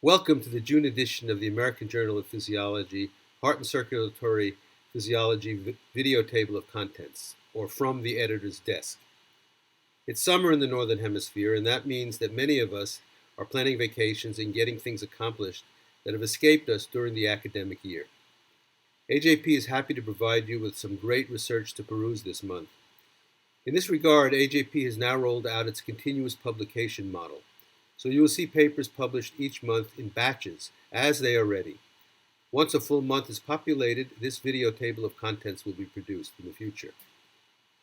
Welcome to the June edition of the American Journal of Physiology, Heart and Circulatory Physiology Video Table of Contents, or From the Editor's Desk. It's summer in the Northern Hemisphere, and that means that many of us are planning vacations and getting things accomplished that have escaped us during the academic year. AJP is happy to provide you with some great research to peruse this month. In this regard, AJP has now rolled out its continuous publication model. So you will see papers published each month in batches as they are ready. Once a full month is populated, this video table of contents will be produced in the future.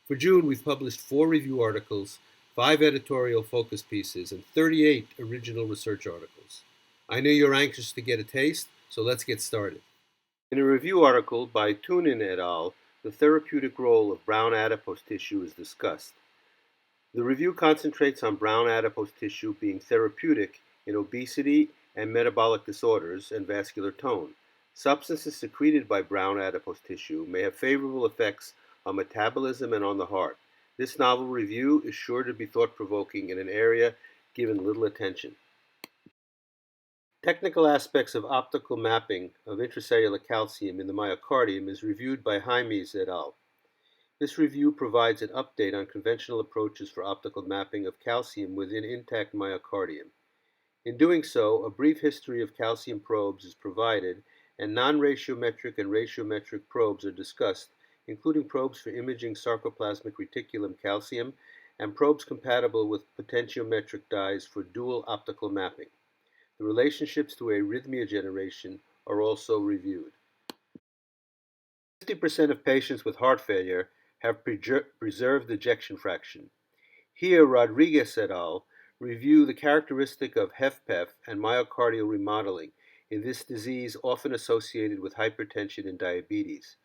For June, we've published 4 review articles, 5 editorial focus pieces, and 38 original research articles. I know you're anxious to get a taste, so let's get started. In a review article by Tunin et al., the therapeutic role of brown adipose tissue is discussed. The review concentrates on brown adipose tissue being therapeutic in obesity and metabolic disorders and vascular tone. Substances secreted by brown adipose tissue may have favorable effects on metabolism and on the heart. This novel review is sure to be thought-provoking in an area given little attention. Technical aspects of optical mapping of intracellular calcium in the myocardium is reviewed by Jaimes et al. This review provides an update on conventional approaches for optical mapping of calcium within intact myocardium. In doing so, a brief history of calcium probes is provided, and non-ratiometric and ratiometric probes are discussed, including probes for imaging sarcoplasmic reticulum calcium and probes compatible with potentiometric dyes for dual optical mapping. The relationships to arrhythmia generation are also reviewed. 50% of patients with heart failure have preserved ejection fraction. Here, Rodriguez et al. Review the characteristic of HFpEF and myocardial remodeling in this disease often associated with hypertension and diabetes.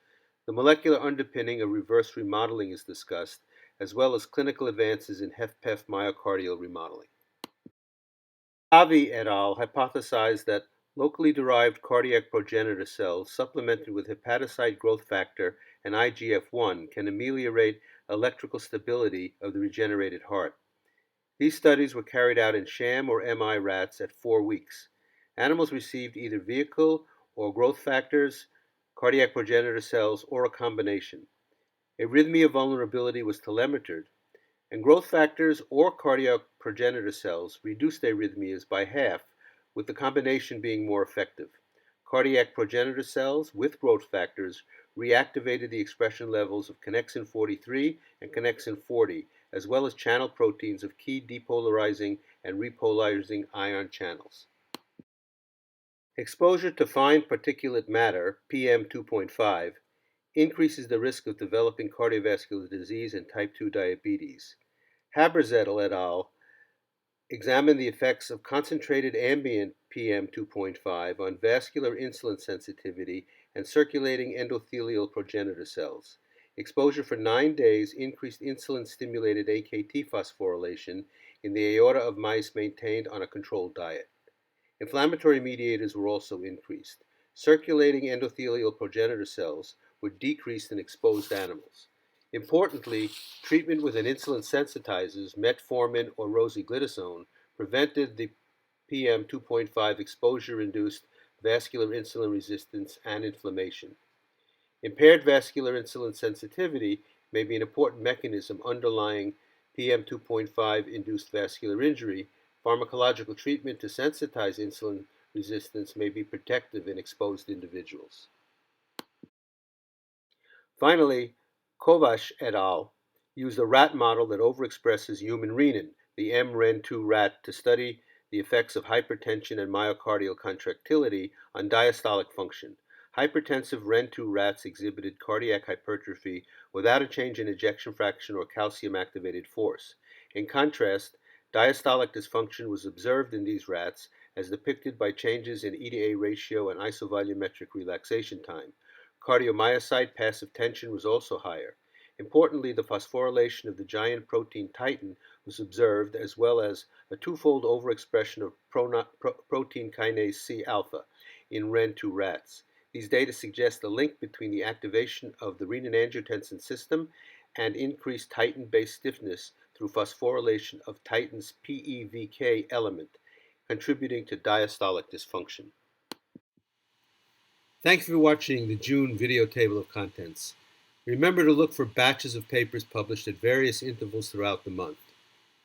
The molecular underpinning of reverse remodeling is discussed, as well as clinical advances in HFpEF myocardial remodeling. Avi et al. Hypothesized that locally derived cardiac progenitor cells supplemented with hepatocyte growth factor and IGF-1 can ameliorate electrical stability of the regenerated heart. These studies were carried out in sham or MI rats at 4 weeks. Animals received either vehicle or growth factors, cardiac progenitor cells, or a combination. Arrhythmia vulnerability was telemetered, and growth factors or cardiac progenitor cells reduced arrhythmias by half, with the combination being more effective. Cardiac progenitor cells with growth factors reactivated the expression levels of connexin 43 and connexin 40, as well as channel proteins of key depolarizing and repolarizing ion channels. Exposure to fine particulate matter, PM2.5, increases the risk of developing cardiovascular disease and type 2 diabetes. Haberzettel et al. Examined the effects of concentrated ambient PM2.5 on vascular insulin sensitivity and circulating endothelial progenitor cells. Exposure for 9 days increased insulin-stimulated AKT phosphorylation in the aorta of mice maintained on a controlled diet. Inflammatory mediators were also increased. Circulating endothelial progenitor cells were decreased in exposed animals. Importantly, treatment with an insulin sensitizers, metformin or rosiglitazone, prevented the PM2.5 exposure-induced vascular insulin resistance and inflammation. Impaired vascular insulin sensitivity may be an important mechanism underlying PM2.5-induced vascular injury. Pharmacological treatment to sensitize insulin resistance may be protective in exposed individuals. Finally, Kovacs et al. Used a rat model that overexpresses human renin, the mREN2 rat, to study the effects of hypertension and myocardial contractility on diastolic function. Hypertensive REN2 rats exhibited cardiac hypertrophy without a change in ejection fraction or calcium-activated force. In contrast, diastolic dysfunction was observed in these rats as depicted by changes in E/A ratio and isovolumetric relaxation time. Cardiomyocyte passive tension was also higher. Importantly, the phosphorylation of the giant protein titin was observed, as well as a twofold overexpression of protein kinase C alpha in REN2 rats. These data suggest a link between the activation of the renin-angiotensin system and increased titin-based stiffness through phosphorylation of titin's PEVK element. contributing to diastolic dysfunction. Thanks for watching the June video table of contents. Remember to look for batches of papers published at various intervals throughout the month.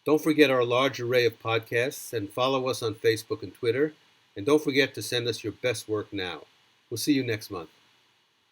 Don't forget our large array of podcasts and follow us on Facebook and Twitter. And don't forget to send us your best work now. We'll see you next month.